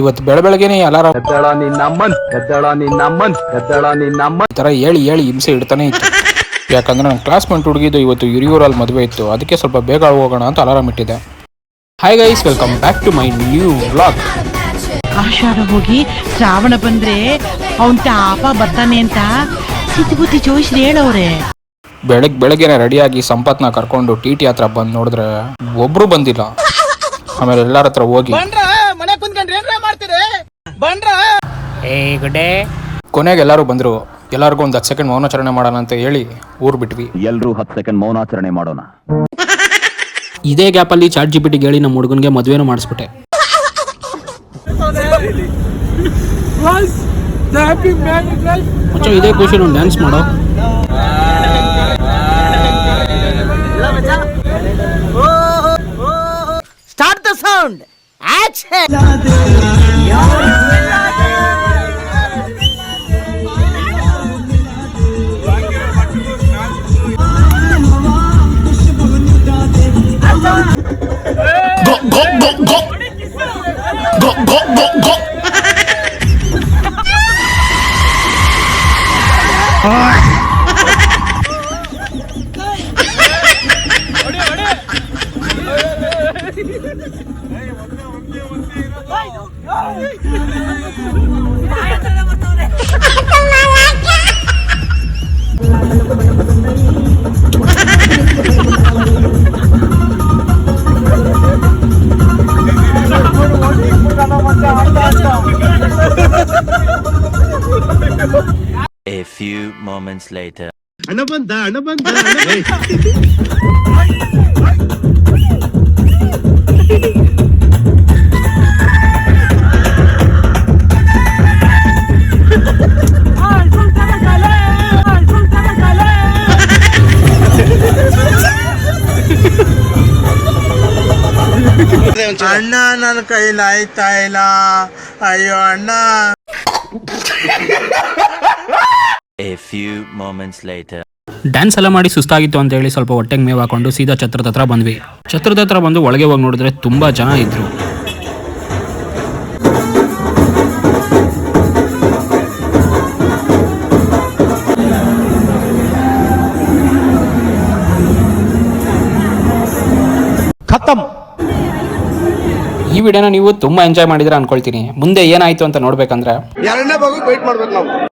ಇವತ್ತು ಬೆಳಗ್ಗೆನೆ ಅಲಾರಾಮ್ ಈ ಥರ ಹೇಳಿ ಹಿಂಸೆ ಇಡ್ತಾನೆ ಇತ್ತು. ಯಾಕಂದ್ರೆ ನನ್ನ ಕ್ಲಾಸ್ಮೇಟ್ ಹುಡುಗಿದ್ದು ಇವತ್ತು ಹಿರಿಯೂರಲ್ಲಿ ಮದುವೆ ಇತ್ತು, ಅದಕ್ಕೆ ಸ್ವಲ್ಪ ಬೇಗ ಹೋಗೋಣ ಅಂತ ಅಲಾರಾಮ್ ಇಟ್ಟಿದ್ದೆ. Hi guys, welcome back to my new vlog. Ashadha ಹೋಗಿ ಶ್ರಾವಣ ಬಂದ್ರೆ ಅವನ್ ತಾಪ ಬರ್ತಾನೆ ಅಂತ ಸಿದ್ಧಿ ಬುದ್ಧಿ ಜೋಯಿಸ್ರಿ ಹೇಳವ್ರೆ. ಬೆಳಗ್ಗೆನೆ ರೆಡಿಯಾಗಿ ಸಂಪತ್ನ ಕರ್ಕೊಂಡು ಟಿ ಹತ್ರ ಬಂದು ನೋಡಿದ್ರೆ ಒಬ್ರು ಬಂದಿಲ್ಲ. ಆಮೇಲೆ ಎಲ್ಲಾರ ಹತ್ರ ಹೋಗಿ ಕೊನೆಗೆ ಎಲ್ಲರೂ ಬಂದ್ರು. ಎಲ್ಲರಿಗೂ ಒಂದು 10 ಸೆಕೆಂಡ್ ಮೌನಾಚರಣೆ ಮಾಡೋಣ ಅಂತ ಹೇಳಿ ಊರ್ ಬಿಟ್ವಿ. ಎಲ್ಲರೂ 10 ಸೆಕೆಂಡ್ ಮೌನಾಚರಣೆ ಮಾಡೋಣ. ಇದೇ ಗ್ಯಾಪಲ್ಲಿ ಚಾಟ್ GPT ಹೇಳಿ ನಮ್ಮ ಹುಡುಗನ್ಗೆ ಮದುವೆನೂ ಮಾಡಿಸ್ಬಿಟ್ಟೆ. ಇದೇ ಖುಷಿ ಡ್ಯಾನ್ಸ್ ಮಾಡೋ. Start the sound action. A few moments later. ಅಣ್ಣ ನನ್ನ ಕೈಲಿ ಆಯ್ತಾ ಇಲ್ಲ, ಅಯ್ಯೋ ಅಣ್ಣ. A few moments later. Dance ಎಲ್ಲ ಮಾಡಿ ಸುಸ್ತಾಗಿತ್ತು ಅಂತ ಹೇಳಿ ಸ್ವಲ್ಪ ಹೊಟ್ಟೆಗೆ ಮೇವು ಹಾಕೊಂಡು ಸೀದಾ ಛತ್ರದ ಹತ್ರ ಬಂದ್ವಿ. ಛತ್ರದ ಹತ್ರ ಬಂದು ಒಳಗೆ ಹೋಗಿ ನೋಡಿದ್ರೆ ತುಂಬಾ ಜನ ಇದ್ರು. ಈ ವಿಡಿಯೋನ ನೀವು ತುಂಬಾ ಎಂಜಾಯ್ ಮಾಡಿದ್ರೆ ಅನ್ಕೊಳ್ತೀನಿ. ಮುಂದೆ ಏನಾಯ್ತು ಅಂತ ನೋಡ್ಬೇಕಂದ್ರೆ 2ನೇ ಭಾಗಕ್ಕೆ ವೇಟ್ ಮಾಡ್ಬೇಕು ನಾವು.